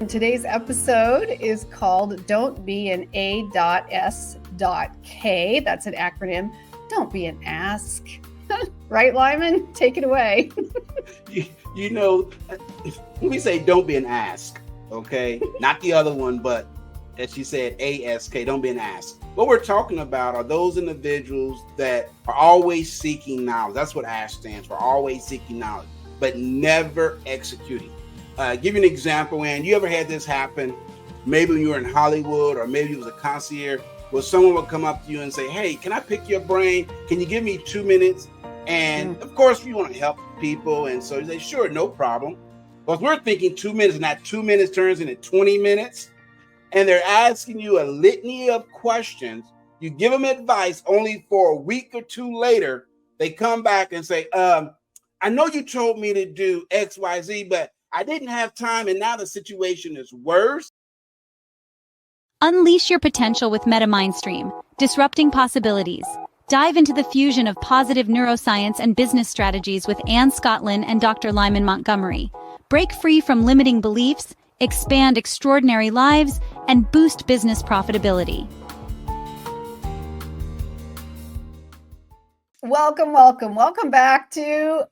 Today's episode is called Don't Be an A.S.K. That's an acronym. Don't be an ask. Right, Lyman? Take it away. Let me say don't be an ask, okay? Not the other one, but as she said, A.S.K, don't be an ask. What we're talking about are those individuals that are always seeking knowledge. That's what ASK stands for, always seeking knowledge, but never executing. Give you an example, and you ever had this happen, maybe when you were in Hollywood or maybe it was a concierge, where someone would come up to you and say, hey, can I pick your brain? Can you give me 2 minutes? And of course, you want to help people. And so you say, sure, no problem. But we're thinking 2 minutes, and that 2 minutes turns into 20 minutes. And they're asking you a litany of questions. You give them advice, only for a week or two later, they come back and say, I know you told me to do X, Y, Z, but I didn't have time, and now the situation is worse. Unleash your potential with MetaMindstream, disrupting possibilities. Dive into the fusion of positive neuroscience and business strategies with Scottlin and Dr. Lyman Montgomery. Break free from limiting beliefs, expand extraordinary lives, and boost business profitability. Welcome back to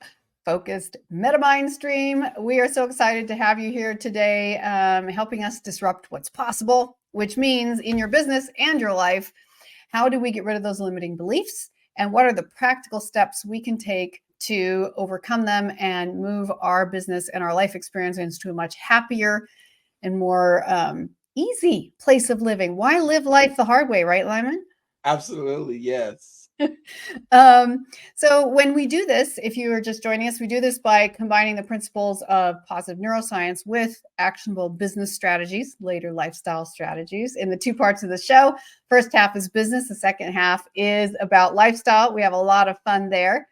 Focused MetaMindstream. We are so excited to have you here today, helping us disrupt what's possible, which means in your business and your life, how do we get rid of those limiting beliefs? And what are the practical steps we can take to overcome them and move our business and our life experience into a much happier and more easy place of living? Why live life the hard way, right, Lyman? Absolutely, yes. So when we do this, if you are just joining us, we do this by combining the principles of positive neuroscience with actionable business strategies, later lifestyle strategies in the two parts of the show. First half is business. The second half is about lifestyle. We have a lot of fun there.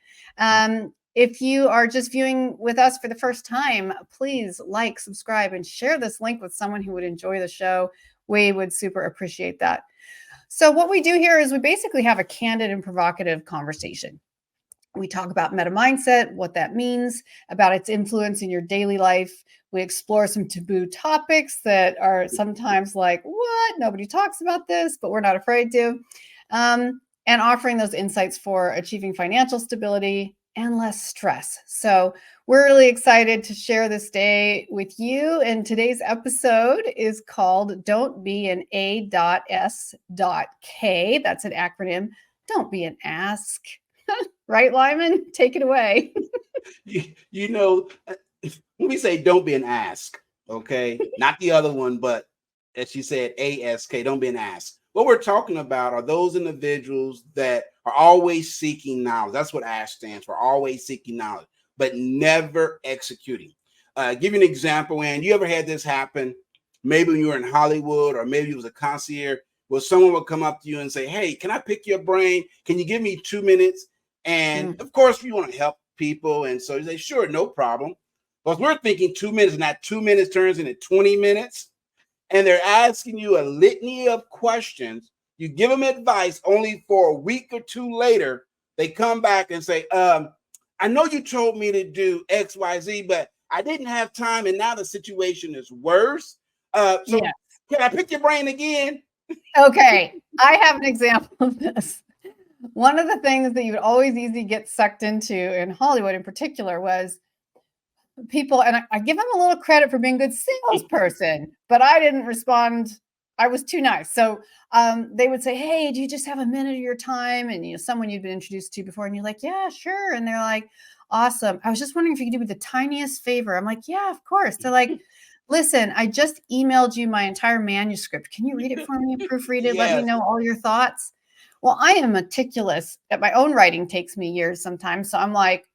If you are just viewing with us for the first time, please like, subscribe, and share this link with someone who would enjoy the show. We would super appreciate that. So what we do here is we basically have a candid and provocative conversation. We talk about MetaMindset, what that means, about its influence in your daily life. We explore some taboo topics that are sometimes like, what? Nobody talks about this, but we're not afraid to. And offering those insights for achieving financial stability and less stress. So we're really excited to share this day with you. And today's episode is called Don't Be an A.S.K. That's an acronym. Don't be an ask. Right, Lyman? Take it away. Let me say don't be an ask, okay? Not the other one, but as she said, A.S.K, don't be an ask. What we're talking about are those individuals that are always seeking knowledge. That's what ASK stands for, always seeking knowledge, but never executing. Give you an example, and you ever had this happen, maybe when you were in Hollywood or maybe it was a concierge, where someone would come up to you and say, hey, can I pick your brain? Can you give me 2 minutes? And of course, we want to help people. And so you say, sure, no problem. But we're thinking 2 minutes, and that 2 minutes turns into 20 minutes. And they're asking you a litany of questions. You give them advice, only for a week or two later, they come back and say, I know you told me to do X, Y, Z, but I didn't have time, and now the situation is worse. Can I pick your brain again? Okay, I have an example of this. One of the things that you would always easily get sucked into in Hollywood in particular was people, and I give them a little credit for being a good salesperson, but I didn't respond. I was too nice. So they would say, hey, do you just have a minute of your time? And someone you'd been introduced to before, and you're like, yeah, sure. And they're like, awesome. I was just wondering if you could do me the tiniest favor. I'm like, yeah, of course. They're like, listen, I just emailed you my entire manuscript. Can you read it for me and proofread it? Yes. Let me know all your thoughts. Well, I am meticulous. My own writing takes me years sometimes. So I'm like,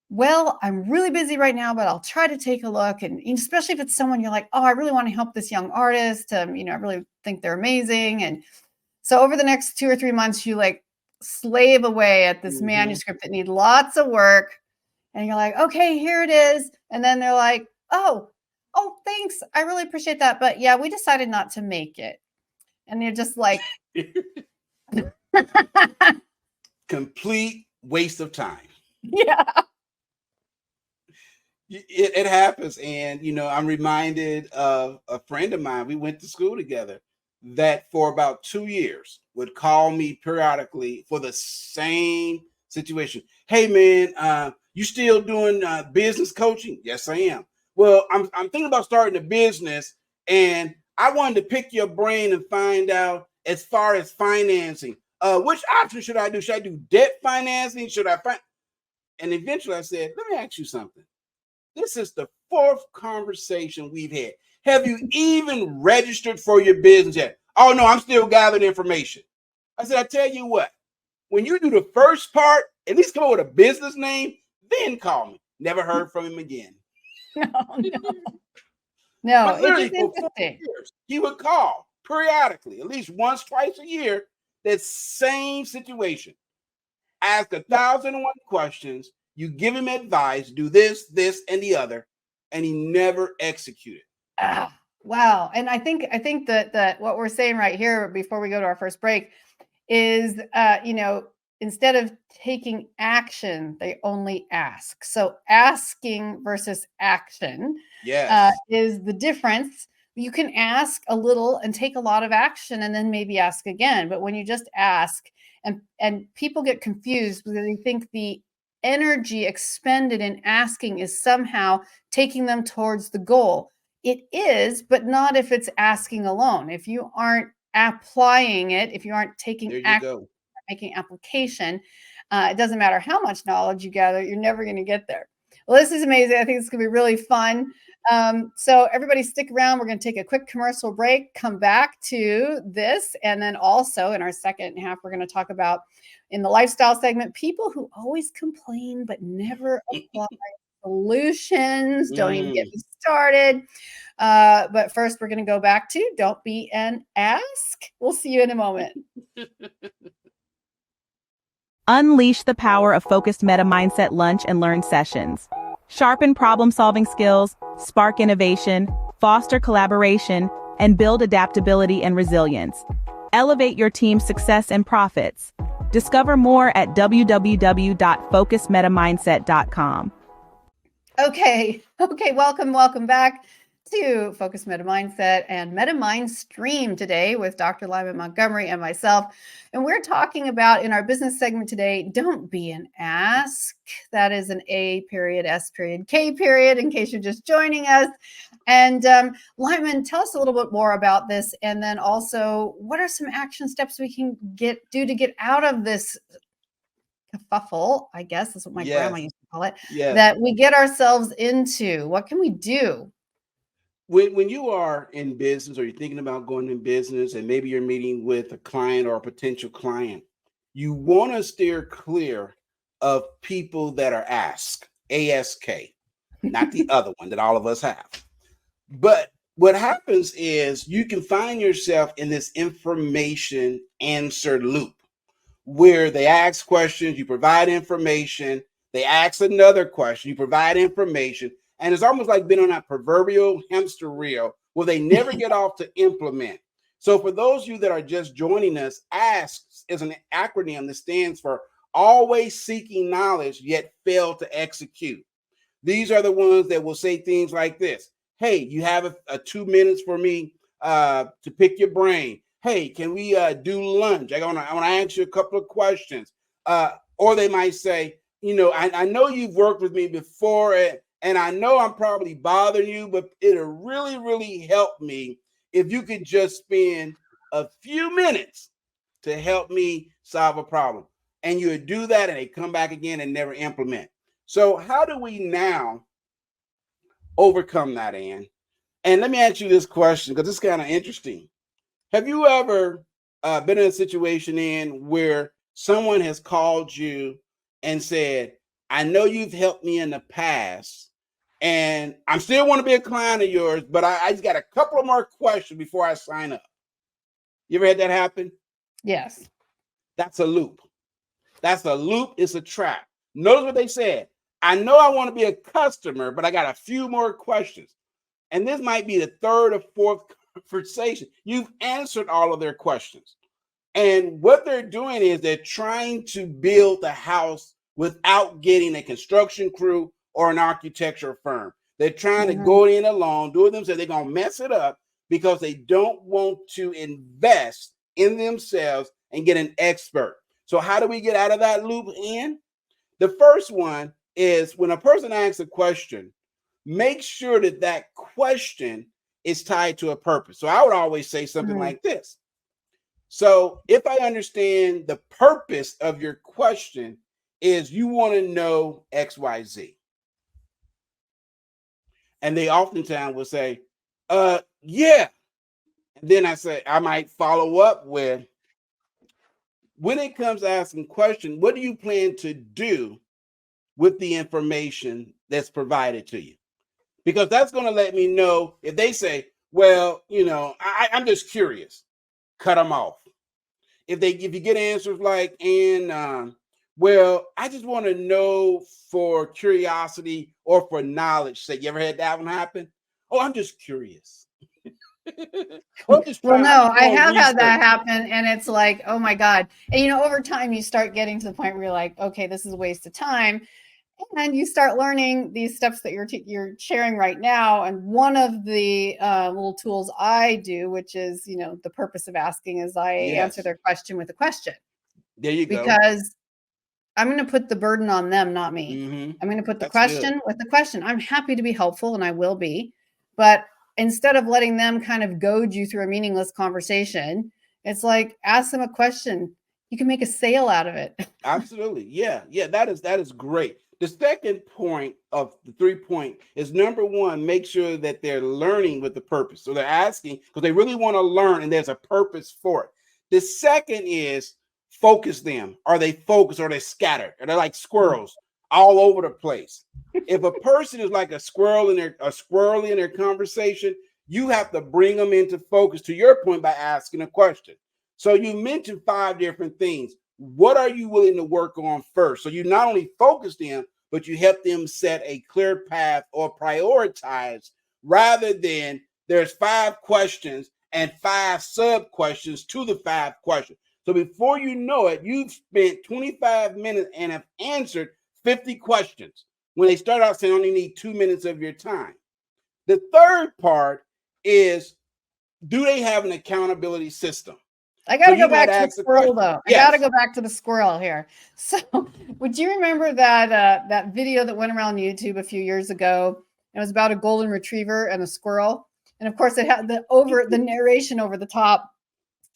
well, I'm really busy right now, but I'll try to take a look. And especially if it's someone you're like, oh, I really want to help this young artist. I really think they're amazing. And so over the next 2 or 3 months, you like slave away at this manuscript that needs lots of work. And you're like, okay, here it is. And then they're like, oh, thanks. I really appreciate that. But yeah, we decided not to make it. And you're just like, complete waste of time. Yeah. It happens. And, I'm reminded of a friend of mine. We went to school together that for about 2 years would call me periodically for the same situation. Hey, man, you still doing business coaching? Yes, I am. Well, I'm thinking about starting a business, and I wanted to pick your brain and find out as far as financing. Which option should I do? Should I do debt financing? Should I find? And eventually I said, let me ask you something. This is the fourth conversation we've had. Have you even registered for your business yet? Oh, no, I'm still gathering information. I said, I tell you what, when you do the first part, at least come up with a business name, then call me. Never heard from him again. No, But literally, it's just for 4 interesting. years, he would call periodically, at least once, twice a year, that same situation. Ask 1,001 questions. You give him advice, do this, this, and the other, and he never executed. Wow. And I think that what we're saying right here before we go to our first break is, instead of taking action, they only ask. So asking versus action is the difference. You can ask a little and take a lot of action and then maybe ask again. But when you just ask, and people get confused because they think the energy expended in asking is somehow taking them towards the goal. It is, but not if it's asking alone. If you aren't applying it, if you aren't taking action, making application, it doesn't matter how much knowledge you gather, you're never going to get there. Well, this is amazing. I think it's going to be really fun. So everybody stick around. We're going to take a quick commercial break, come back to this. And then also in our second half, we're going to talk about, in the lifestyle segment, people who always complain but never apply solutions. Don't even get me started. But first, we're going to go back to don't be an ask. We'll see you in a moment. Unleash the power of Focused MetaMindset lunch and learn sessions. Sharpen problem-solving skills, spark innovation, foster collaboration, and build adaptability and resilience. Elevate your team's success and profits. Discover more at www.focusedmetamindset.com. Okay, welcome back to Focused MetaMindset and MetaMind Stream today with Dr. Lyman Montgomery and myself. And we're talking about, in our business segment today, don't be an ask. That is an A period, S period, K period, in case you're just joining us. And Lyman, tell us a little bit more about this. And then also, what are some action steps we can do to get out of this kerfuffle, I guess is what my grandma used to call it, that we get ourselves into? What can we do? When you are in business, or you're thinking about going in business, and maybe you're meeting with a client or a potential client, you want to steer clear of people that are ask, A.S.K, not the other one that all of us have. But what happens is you can find yourself in this information answer loop where they ask questions, you provide information, they ask another question, you provide information. And it's almost like being on that proverbial hamster wheel where they never get off to implement. So for those of you that are just joining us, ASK is an acronym that stands for always seeking knowledge, yet fail to execute. These are the ones that will say things like this. Hey, you have a 2 minutes for me to pick your brain. Hey, can we do lunch? I want to ask you a couple of questions. Or they might say, I know you've worked with me before, and I know I'm probably bothering you, but it'll really, really help me if you could just spend a few minutes to help me solve a problem. And you would do that, and they come back again and never implement. So how do we now overcome that, Ann? And let me ask you this question, because it's kind of interesting. Have you ever been in a situation, Ann, where someone has called you and said, I know you've helped me in the past, and I still want to be a client of yours, but I just got a couple of more questions before I sign up? You ever had that happen? Yes. That's a loop. That's a loop. It's a trap. Notice what they said. I know I want to be a customer, but I got a few more questions. And this might be the third or fourth conversation. You've answered all of their questions. And what they're doing is they're trying to build the house without getting a construction crew or an architecture firm. They're trying to go in alone, do it themselves. They're going to mess it up because they don't want to invest in themselves and get an expert. So how do we get out of that loop in? The first one is when a person asks a question, make sure that that question is tied to a purpose. So I would always say something like this. So if I understand the purpose of your question is you want to know XYZ. And they oftentimes will say, yeah. And then I might follow up with, when it comes to asking questions, what do you plan to do with the information that's provided to you? Because that's going to let me know if they say, well, I'm just curious, cut them off. If you get answers like, well, I just want to know for curiosity or for knowledge sake. You ever had that one happen? Oh, I'm just curious. Well, no, I have had that happen, and it's like, oh my God. And over time you start getting to the point where you're like, okay, this is a waste of time. And you start learning these steps that you're sharing right now. And one of the little tools I do, which is, the purpose of asking, is I answer their question with a question. There you go. Because I'm going to put the burden on them, not me. I'm going to put the question with the question. I'm happy to be helpful, and I will be. But instead of letting them kind of goad you through a meaningless conversation, it's like, ask them a question. You can make a sale out of it. Absolutely. Yeah. That is great. The second point of the 3-point is, number one, make sure that they're learning with the purpose. So they're asking because they really want to learn, and there's a purpose for it. The second is focus them. Are they focused? Or are they scattered? Are they like squirrels all over the place? If a person is like a squirrel in their conversation, you have to bring them into focus, to your point, by asking a question. So you mentioned 5 different things. What are you willing to work on first? So you not only focus them, but you help them set a clear path or prioritize, rather than there's 5 questions and 5 sub questions to the 5 questions. So before you know it, you've spent 25 minutes and have answered 50 questions when they start out saying only need 2 minutes of your time. The third part is, do they have an accountability system? I got to go back to the squirrel, though. I got to go back to the squirrel here. So would you remember that video that went around YouTube a few years ago? It was about a golden retriever and a squirrel. And of course, it had the narration over the top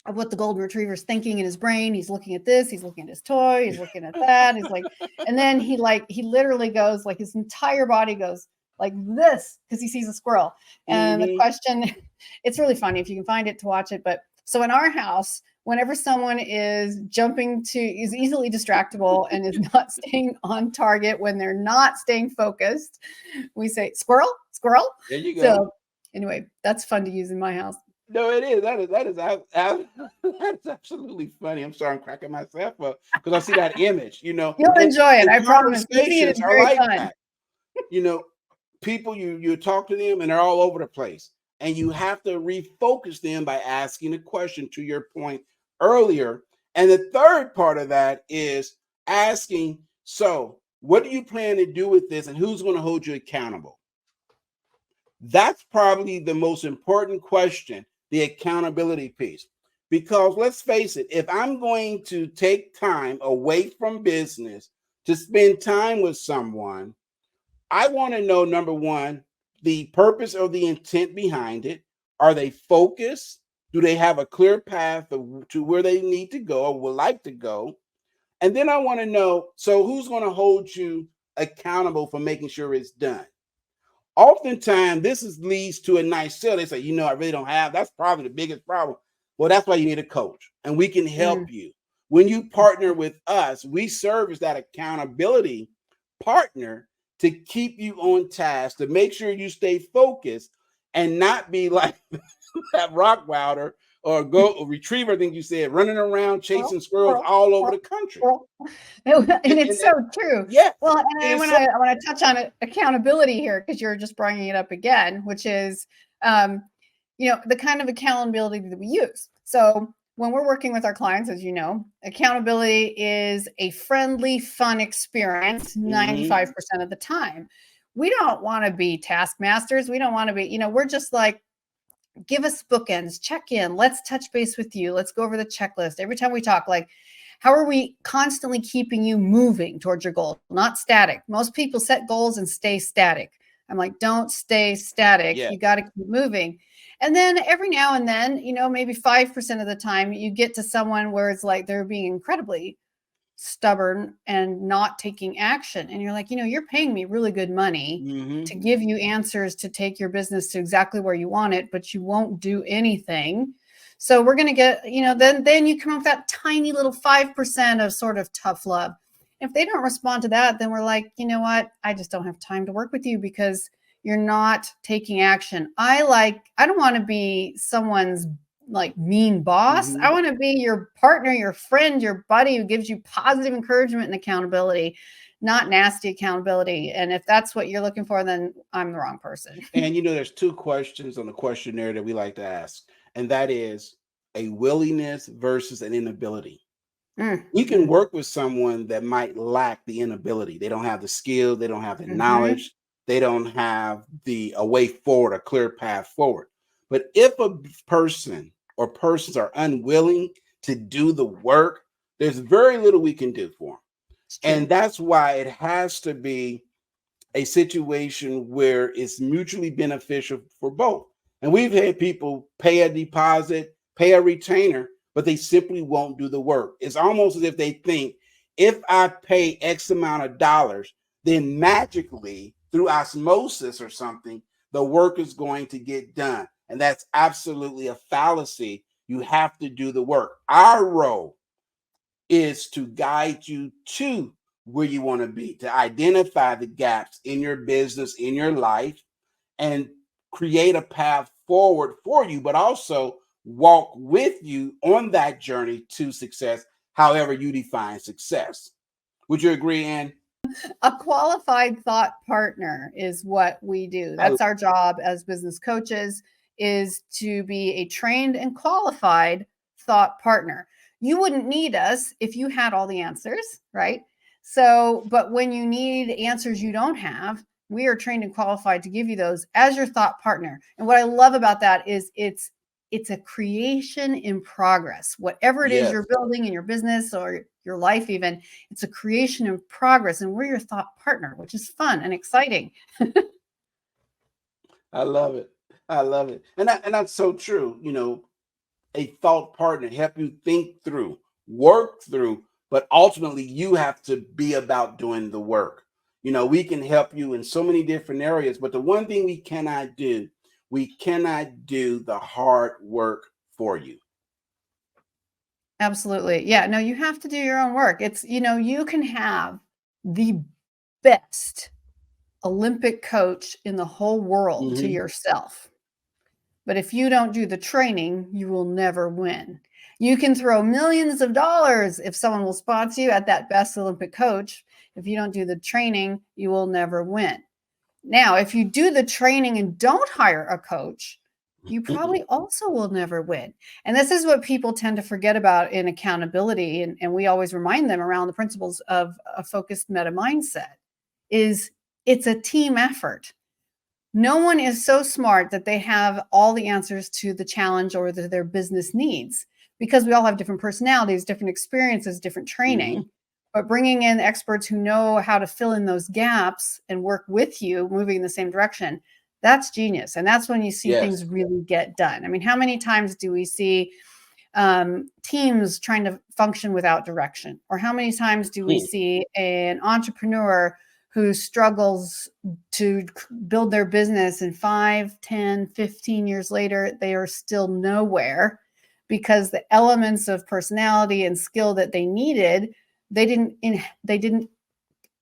of what the golden retriever is thinking in his brain. He's looking at this, he's looking at his toy, he's looking at that. He's like, and then he literally goes, like, his entire body goes like this because he sees a squirrel. And the question, it's really funny if you can find it to watch it. But so in our house, whenever someone is easily distractible and is not staying on target, when they're not staying focused, we say, squirrel, squirrel. There you go. So anyway, that's fun to use in my house. No, it is. That is absolutely funny. I'm sorry, I'm cracking myself up because I see that image. You'll enjoy it. I promise. Conversations are like that. People, you talk to them and they're all over the place, and you have to refocus them by asking a question, to your point earlier. And the third part of that is asking, so what do you plan to do with this, and who's going to hold you accountable? That's probably the most important question, the accountability piece. Because let's face it, if I'm going to take time away from business to spend time with someone, I want to know, number one, the purpose or the intent behind it. Are they focused? Do they have a clear path to where they need to go or would like to go? And then I want to know, so who's going to hold you accountable for making sure it's done? Oftentimes, leads to a nice sale. They say, I really don't have. That's probably the biggest problem. Well, that's why you need a coach, and we can help you. When you partner with us, we serve as that accountability partner to keep you on task, to make sure you stay focused and not be like that rock wilder or retriever, I think you said, running around chasing squirrels all over the country. And it's so true. Yeah. Well, and I want to touch on accountability here, because you're just bringing it up again, which is, the kind of accountability that we use. So when we're working with our clients, as you know, accountability is a friendly, fun experience 95% of the time. We don't want to be taskmasters. We don't want to be, we're just like, give us bookends, check in, let's touch base with you. Let's go over the checklist. Every time we talk, like, how are we constantly keeping you moving towards your goal, not static? Most people set goals and stay static. I'm like, don't stay static. Yeah. You got to keep moving. And then every now and then, maybe 5% of the time you get to someone where it's like they're being incredibly stubborn and not taking action. And you're like, you're paying me really good money to give you answers to take your business to exactly where you want it, but you won't do anything. So we're going to get, then you come up with that tiny little 5% of sort of tough love. If they don't respond to that, then we're like, you know what? I just don't have time to work with you because you're not taking action. I don't want to be someone's like mean boss. I want to be your partner, your friend, your buddy who gives you positive encouragement and accountability, not nasty accountability. And if that's what you're looking for, then I'm the wrong person. And there's 2 questions on the questionnaire that we like to ask, and that is a willingness versus an inability. You can work with someone that might lack the inability. They don't have the skill, they don't have the knowledge, they don't have a way forward, a clear path forward. But if a person or persons are unwilling to do the work, there's very little we can do for them. And that's why it has to be a situation where it's mutually beneficial for both. And we've had people pay a deposit, pay a retainer, but they simply won't do the work. It's almost as if they think, if I pay X amount of dollars, then magically through osmosis or something, the work is going to get done. And that's absolutely a fallacy. You have to do the work. Our role is to guide you to where you want to be, to identify the gaps in your business, in your life, and create a path forward for you, but also walk with you on that journey to success, however you define success. Would you agree, Ann? A qualified thought partner is what we do. That's our job as business coaches, is to be a trained and qualified thought partner. You wouldn't need us if you had all the answers, right? So, but when you need answers you don't have, we are trained and qualified to give you those as your thought partner. And what I love about that is it's a creation in progress. Whatever it is you're building in your business or your life, even, it's a creation in progress. And we're your thought partner, which is fun and exciting. I love it. I love it. And that's so true. A thought partner help you think through, work through, but ultimately you have to be about doing the work. We can help you in so many different areas, but the one thing we cannot do the hard work for you. Absolutely. Yeah, no, you have to do your own work. It's, you can have the best Olympic coach in the whole world to yourself. But if you don't do the training, you will never win. You can throw millions of dollars if someone will sponsor you at that best Olympic coach. If you don't do the training, you will never win. Now, if you do the training and don't hire a coach, you probably also will never win. And this is what people tend to forget about in accountability. And we always remind them around the principles of a focused MetaMindset is it's a team effort. No one is so smart that they have all the answers to the challenge or their business needs, because we all have different personalities, different experiences, different training. But bringing in experts who know how to fill in those gaps and work with you, moving in the same direction, that's genius. And that's when you see things really get done. I mean, how many times do we see teams trying to function without direction? Or how many times do we see an entrepreneur who struggles to build their business, and 5, 10, 15 years later, they are still nowhere because the elements of personality and skill that they needed, they didn't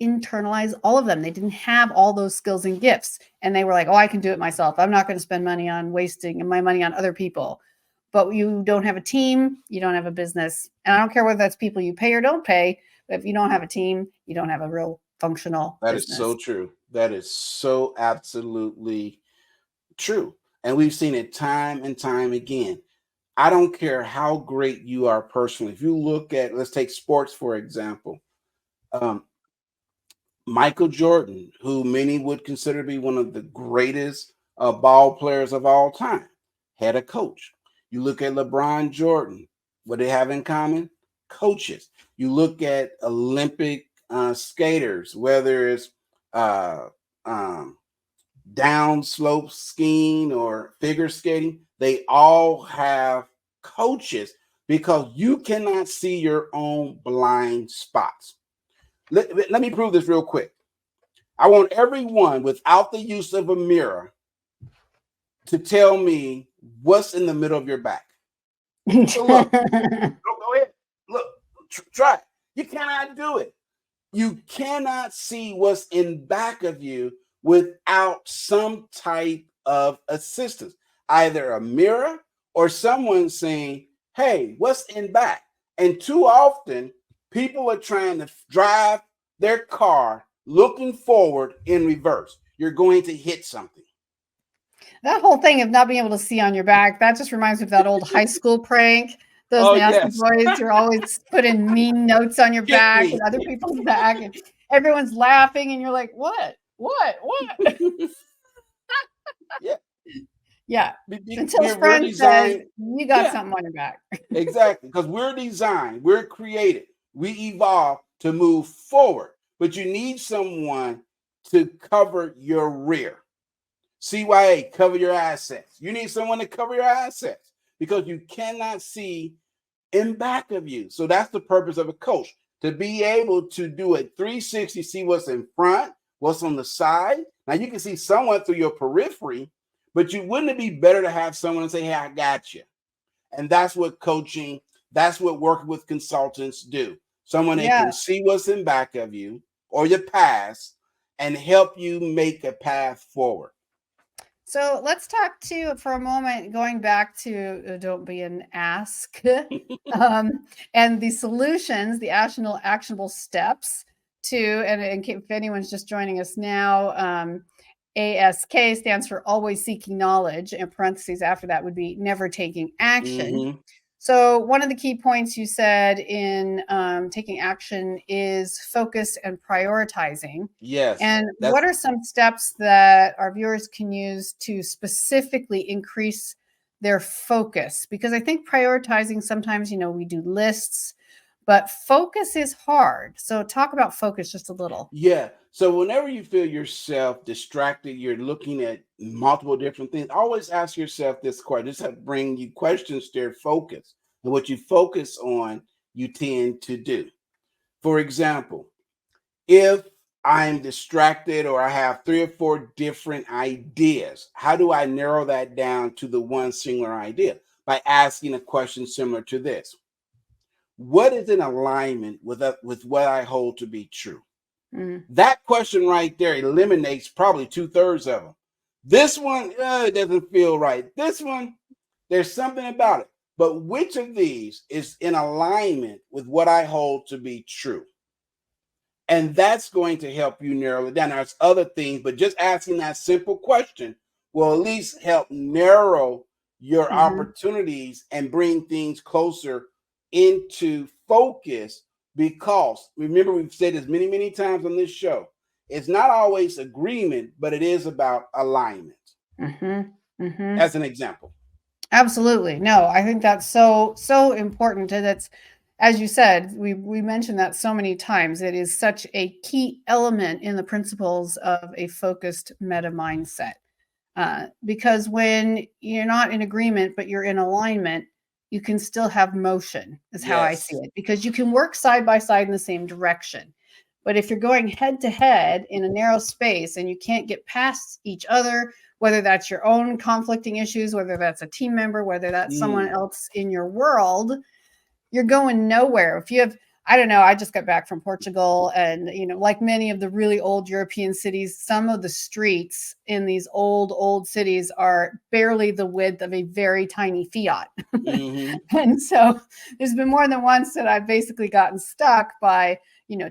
internalize all of them. They didn't have all those skills and gifts. And they were like, oh, I can do it myself. I'm not going to spend money on wasting my money on other people. But you don't have a team, you don't have a business. And I don't care whether that's people you pay or don't pay, but if you don't have a team, you don't have a real functional business. That is so true. That is so absolutely true. And we've seen it time and time again. I don't care how great you are personally. If you look at, let's take sports, for example. Michael Jordan, who many would consider to be one of the greatest ball players of all time, had a coach. You look at LeBron Jordan, what they have in common? Coaches. You look at Olympic skaters, whether it's down slope skiing or figure skating, they all have coaches because you cannot see your own blind spots. Let me prove this real quick. I want everyone, without the use of a mirror, to tell me what's in the middle of your back. So look, go ahead. Look, try it. You cannot do it. You cannot see what's in back of you without some type of assistance, either a mirror or someone saying, hey, what's in back? And too often, people are trying to drive their car looking forward in reverse. You're going to hit something. That whole thing of not being able to see on your back, that just reminds me of that old high school prank. Those nasty boys are always putting mean notes on your back and other people's back, and everyone's laughing, and you're like, what? Yeah. Yeah. Until friend says, you got something on your back. Exactly. Because we're designed, we're created, we evolved to move forward, but you need someone to cover your rear. CYA, cover your assets. You need someone to cover your assets because you cannot see in back of you. So that's the purpose of a coach, to be able to do a 360, see what's in front, what's on the side. Now you can see somewhat through your periphery, but wouldn't it be better to have someone say, hey, I got you? And that's what coaching, that's what working with consultants do. Someone that can see what's in back of you or your past and help you make a path forward. So let's talk for a moment, going back to don't be an ask, and the solutions, the actionable steps to, and if anyone's just joining us now, A.S.K stands for always seeking knowledge, and parentheses after that would be never taking action. Mm-hmm. So one of the key points you said in taking action is focus and prioritizing. Yes. And what are some steps that our viewers can use to specifically increase their focus? Because I think prioritizing, sometimes, we do lists, but focus is hard. So talk about focus just a little. Yeah. So whenever you feel yourself distracted, you're looking at multiple different things, always ask yourself this question. This will bring you questions to your focus. And what you focus on, you tend to do. For example, if I'm distracted or I have 3 or 4 different ideas, how do I narrow that down to the one singular idea? By asking a question similar to this. What is in alignment with what I hold to be true? Mm-hmm. That question right there eliminates probably 2/3 of them. This one, it doesn't feel right. This one, there's something about it. But which of these is in alignment with what I hold to be true? And that's going to help you narrow it down. There's other things, but just asking that simple question will at least help narrow your opportunities and bring things closer into focus. Because remember, we've said this many, many times on this show, it's not always agreement, but it is about alignment. As an example. Absolutely. No, I think that's so important. And that's, as you said, we mentioned that so many times. It is such a key element in the principles of a focused meta mindset. Because when you're not in agreement, but you're in alignment, you can still have motion, is how I see it, because you can work side by side in the same direction. But if you're going head to head in a narrow space and you can't get past each other, whether that's your own conflicting issues, whether that's a team member, whether that's someone else in your world, you're going nowhere. If you have, I don't know, I just got back from Portugal, and, like many of the really old European cities, some of the streets in these old cities are barely the width of a very tiny Fiat. And so there's been more than once that I've basically gotten stuck by,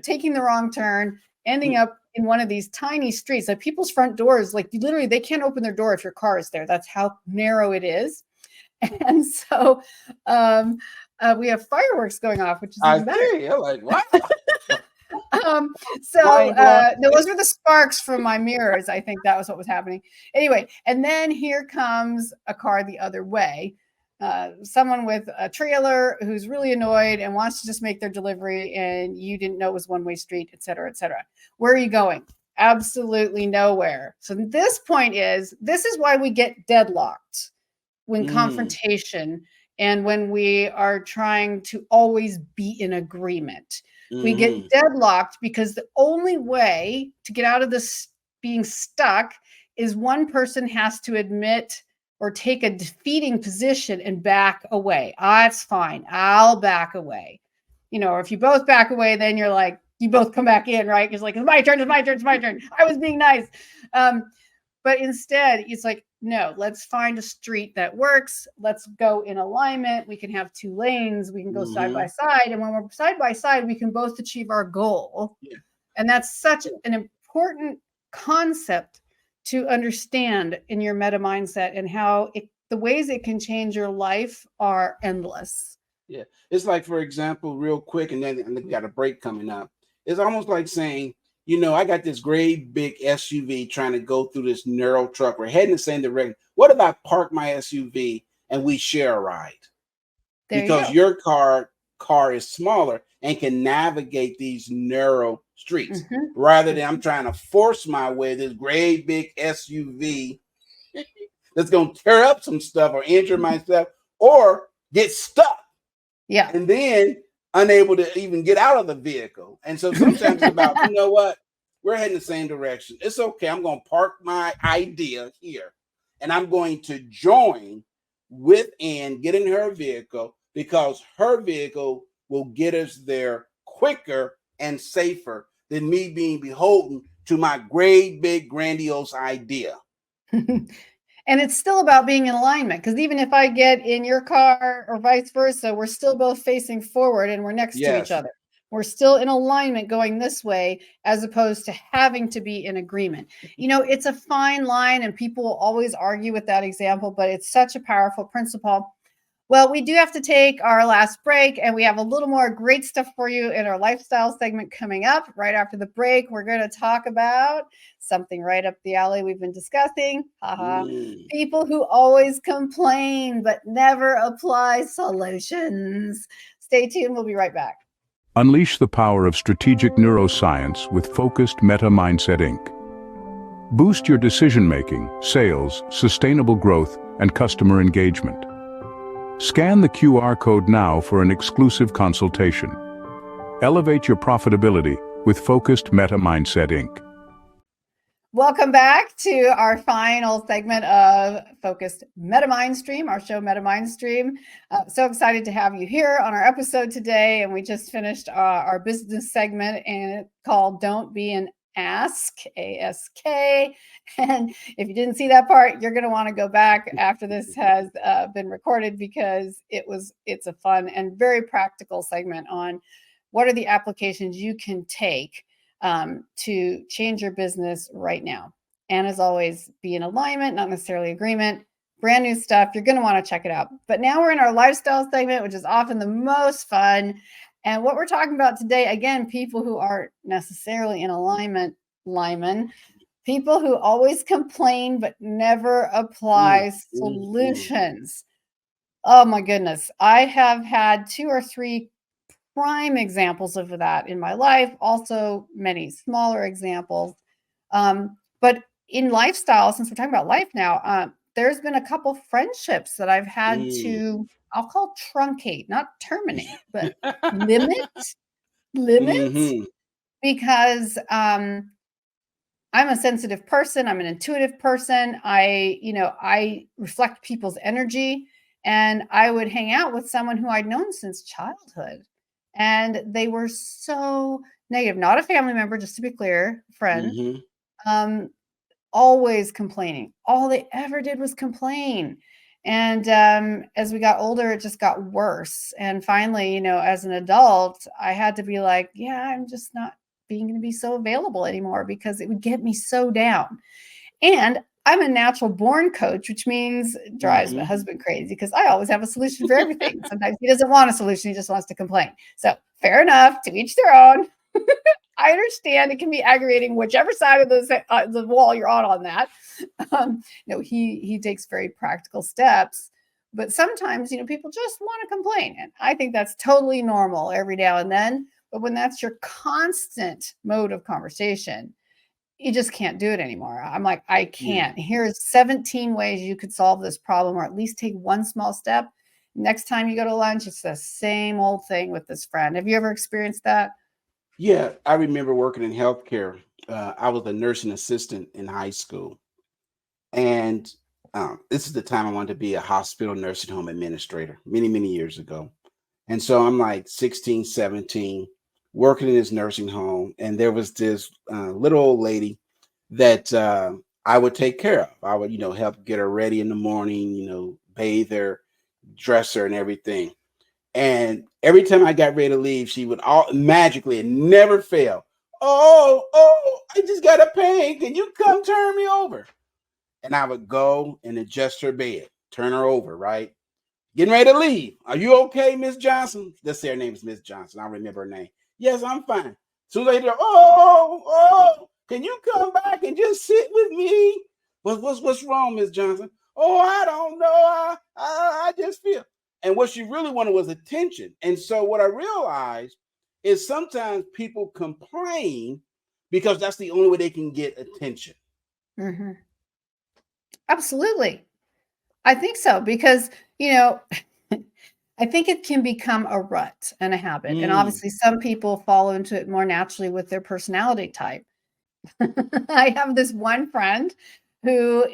taking the wrong turn, ending up in one of these tiny streets. Like people's front doors, like literally they can't open their door if your car is there. That's how narrow it is. And so we have fireworks going off, which is I even better. see. I'm like, what? So Mind blown. no, those were the sparks from my mirrors. I think that was what was happening. Anyway, and then here comes a car the other way. Someone with a trailer who's really annoyed and wants to just make their delivery, and you didn't know it was one-way street, et cetera, et cetera. Where are you going? Absolutely nowhere. So this is why we get deadlocked when confrontation and when we are trying to always be in agreement. We get deadlocked because the only way to get out of this being stuck is one person has to admit or take a defeating position and back away. It's fine. I'll back away. Or if you both back away, then you're like, you both come back in, right? It's like, it's my turn. I was being nice. But instead, it's like, no, let's find a street that works. Let's go in alignment. We can have 2 lanes. We can go side by side. And when we're side by side, we can both achieve our goal. Yeah. And that's such an important concept to understand in your meta mindset, and how the ways it can change your life are endless. Yeah. It's like, for example, real quick, and then we got a break coming up. It's almost like saying, I got this great big SUV trying to go through this narrow truck. We're heading the same direction. What if I park my SUV and we share a ride? Because your car is smaller and can navigate these narrow streets, rather than I'm trying to force my way this great big SUV that's going to tear up some stuff or injure myself or get stuck. Yeah. And then unable to even get out of the vehicle. And so sometimes it's about, you know what? We're heading the same direction. It's okay. I'm going to park my idea here, and I'm going to join with Ann, get in her vehicle, because her vehicle will get us there quicker and safer than me being beholden to my great, big, grandiose idea. And it's still about being in alignment, because even if I get in your car or vice versa, we're still both facing forward and we're next to each other. We're still in alignment going this way, as opposed to having to be in agreement. It's a fine line, and people will always argue with that example, but it's such a powerful principle. Well, we do have to take our last break, and we have a little more great stuff for you in our lifestyle segment coming up. Right after the break, we're going to talk about something right up the alley we've been discussing. People who always complain but never apply solutions. Stay tuned. We'll be right back. Unleash the power of strategic neuroscience with Focused MetaMindset Inc. Boost your decision-making, sales, sustainable growth, and customer engagement. Scan the QR code now for an exclusive consultation. Elevate your profitability with Focused MetaMindset Inc. Welcome back to our final segment of Focused MetaMindstream, our show Mindstream. So excited to have you here on our episode today. And we just finished our business segment, and it's called Don't Be an A.S.K, A.S.K. And if you didn't see that part, you're going to want to go back after this has been recorded, because it's a fun and very practical segment on what are the applications you can take to change your business right now. And as always, be in alignment, not necessarily agreement. Brand new stuff. You're going to want to check it out. But now we're in our lifestyle segment, which is often the most fun. And what we're talking about today, again, people who aren't necessarily in alignment, Lyman, people who always complain but never apply solutions. Oh my goodness. I have had 2 or 3 prime examples of that in my life, also many smaller examples. But in lifestyle, since we're talking about life now, there's been a couple friendships that I've had to, I'll call truncate, not terminate, but limit, because I'm a sensitive person. I'm an intuitive person. I reflect people's energy, and I would hang out with someone who I'd known since childhood. And they were so negative, not a family member, just to be clear, friend, always complaining. All they ever did was complain. And as we got older, it just got worse. And finally, as an adult, I had to be like, yeah, I'm just not going to be so available anymore, because it would get me so down. And I'm a natural born coach, which means it drives my husband crazy because I always have a solution for everything. Sometimes he doesn't want a solution. He just wants to complain. So fair enough, to each their own. I understand it can be aggravating, whichever side of the wall you're on that. He takes very practical steps, but sometimes, people just want to complain. And I think that's totally normal every now and then. But when that's your constant mode of conversation, you just can't do it anymore. I'm like, I can't. Here's 17 ways you could solve this problem, or at least take one small step. Next time you go to lunch, it's the same old thing with this friend. Have you ever experienced that? Yeah, I remember working in healthcare. I was a nursing assistant in high school. And this is the time I wanted to be a hospital nursing home administrator many, many years ago. And so I'm like 16, 17, working in this nursing home. And there was this little old lady that I would take care of. I would, help get her ready in the morning, bathe her, dress her and everything. And every time I got ready to leave, she would magically, it never fail. Oh, I just got a pain. Can you come turn me over? And I would go and adjust her bed, turn her over, right? Getting ready to leave. Are you okay, Miss Johnson? Let's say her name is Miss Johnson. I remember her name. Yes, I'm fine. As soon as I hear, can you come back and just sit with me? What's wrong, Miss Johnson? Oh, I don't know. I just feel. And what she really wanted was attention. And so what I realized is sometimes people complain because that's the only way they can get attention. Mm-hmm. Absolutely. I think so, because, I think it can become a rut and a habit. And obviously some people fall into it more naturally with their personality type. I have this one friend who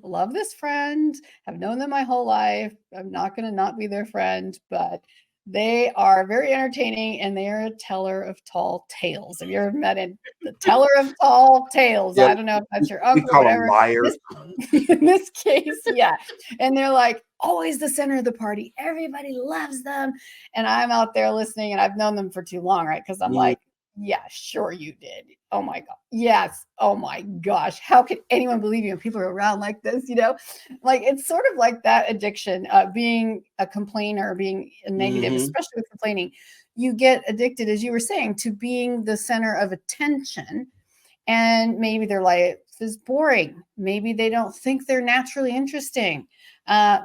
love this friend, have known them my whole life. I'm not going to not be their friend, but they are very entertaining and they are a teller of tall tales. Have you ever met the teller of tall tales? Yep. I don't know if that's your uncle, We call whatever. them liars. In this case, yeah. And they're like always the center of the party. Everybody loves them. And I'm out there listening, and I've known them for too long, right? Because I'm like, yeah, sure you did. Oh my God. Yes. Oh my gosh. How could anyone believe you when people are around like this? Like it's sort of like that addiction, being a complainer, being a negative, especially with complaining. You get addicted, as you were saying, to being the center of attention. And maybe their life is boring. Maybe they don't think they're naturally interesting.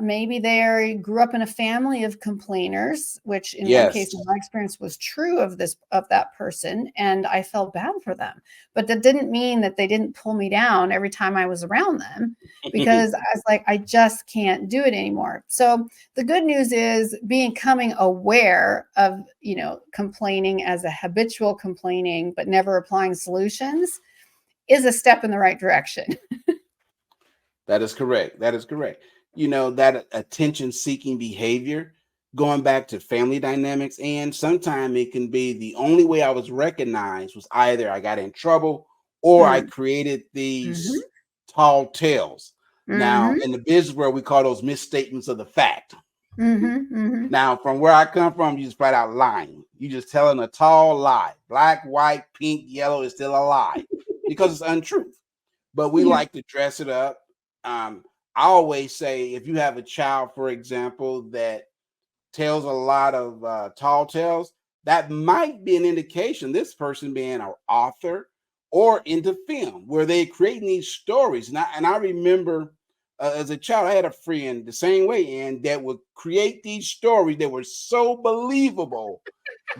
Maybe they grew up in a family of complainers, which in one case, in my experience, was true of that person. And I felt bad for them. But that didn't mean that they didn't pull me down every time I was around them, because I was like, I just can't do it anymore. So the good news is becoming aware of, complaining as a habitual complaining, but never applying solutions, is a step in the right direction. That is correct. That attention-seeking behavior, going back to family dynamics, and sometimes it can be the only way I was recognized was either I got in trouble or I created these tall tales. Now, in the business world, we call those misstatements of the fact. Now, from where I come from, you just flat out lying. You just telling a tall lie. Black, white, pink, yellow is still a lie because it's untruth. But we like to dress it up. I always say, if you have a child, for example, that tells a lot of tall tales, that might be an indication this person being an author or into film, where they creating these stories. And I remember as a child, I had a friend the same way, and that would create these stories that were so believable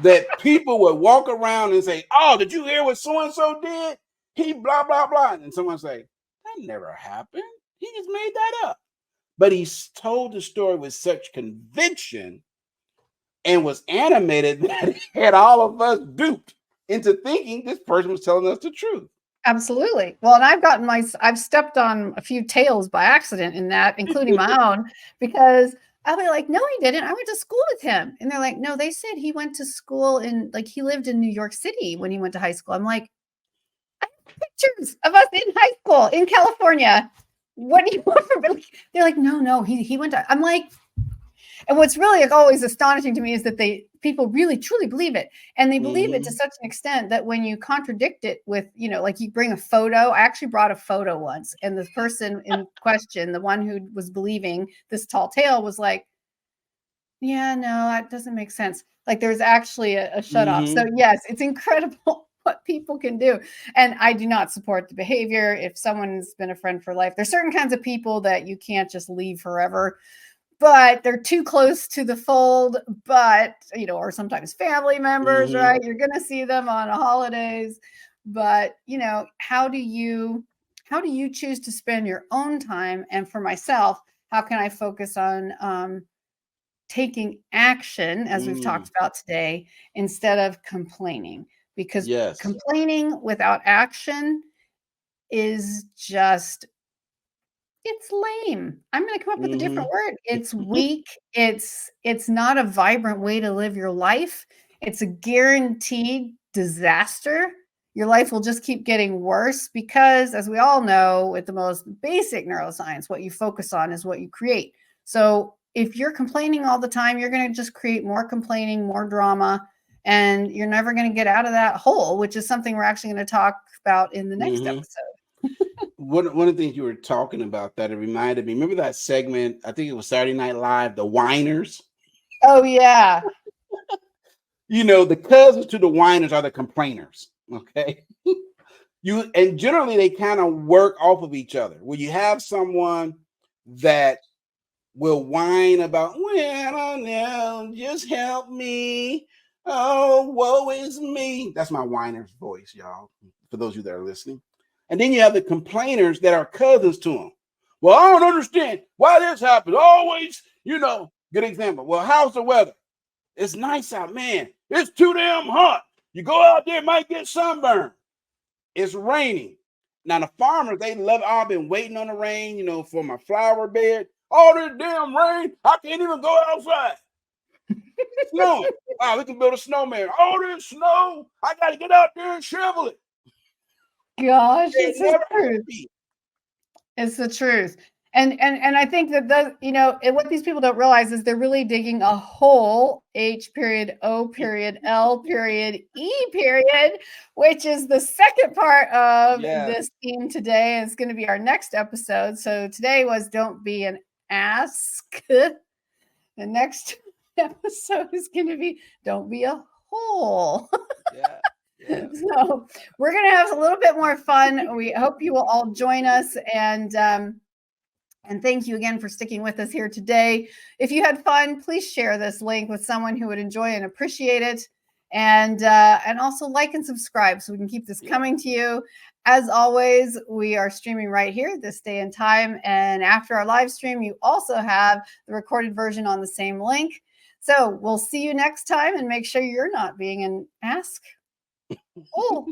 that people would walk around and say, "Oh, did you hear what so-and-so did? He blah, blah, blah." And someone say, "That never happened. He just made that up." But he told the story with such conviction and was animated that it had all of us duped into thinking this person was telling us the truth. Absolutely. Well, and I've stepped on a few tails by accident in that, including my own, because I'll be like, "No, he didn't. I went to school with him." And they're like, "No, they said he went to school he lived in New York City when he went to high school." I'm like, "I have pictures of us in high school in California. What do you want from me?" They're like, no, he went to," I'm like, And what's really always astonishing to me is that people really truly believe it. And they believe it to Mhm. such an extent that when you contradict it with, like you bring a photo. I actually brought a photo once, and the person in question, the one who was believing this tall tale, was like, yeah, no, that doesn't make sense. Like there's actually a shut off. So Mhm. yes, it's incredible what people can do. And I do not support the behavior. If someone's been a friend for life, there's certain kinds of people that you can't just leave forever, but they're too close to the fold. But, or sometimes family members, Mhm. right? You're going to see them on holidays. But, how do you choose to spend your own time? And for myself, how can I focus on taking action, as we've Mm. talked about today, instead of complaining? Because Yes. complaining without action is just, it's lame. I'm going to come up with a different Mhm. word. It's weak. It's not a vibrant way to live your life. It's a guaranteed disaster. Your life will just keep getting worse because, as we all know, with the most basic neuroscience, what you focus on is what you create. So if you're complaining all the time, you're going to just create more complaining, more drama, and you're never going to get out of that hole, which is something we're actually going to talk about in the next Mhm. episode. One of the things you were talking about that it reminded me. Remember that segment? I think it was Saturday Night Live, the whiners. Oh, yeah. The cousins to the whiners are the complainers. Okay. And generally they kind of work off of each other. Where you have someone that will whine about, well, no, just help me. Oh, woe is me. That's my whiner's voice, y'all, for those of you that are listening. And then you have the complainers that are cousins to them. Well, I don't understand why this happens. Always, good example. Well, how's the weather? It's nice out, man. It's too damn hot. You go out there, might get sunburned. It's raining. Now the farmers, they love. Oh, I've been waiting on the rain, for my flower bed. All this damn rain, I can't even go outside. It's snowing. Wow, we can build a snowman. All this snow, I got to get out there and shovel it. Gosh, They're it's the never truth. happy. It's the truth. And I think and what these people don't realize is they're really digging a hole, H period, O period, L period, E period, which is the second part of Yes. this theme today. And it's going to be our next episode. So today was Don't Be an Ask. The next episode is going to be Don't Be a Hole. Yeah. Yeah. So we're going to have a little bit more fun. We hope you will all join us, and thank you again for sticking with us here today. If you had fun, please share this link with someone who would enjoy and appreciate it, and also like and subscribe so we can keep this coming to you. As always, we are streaming right here this day and time, and after our live stream, you also have the recorded version on the same link. So we'll see you next time, and make sure you're not being an ask. Oh.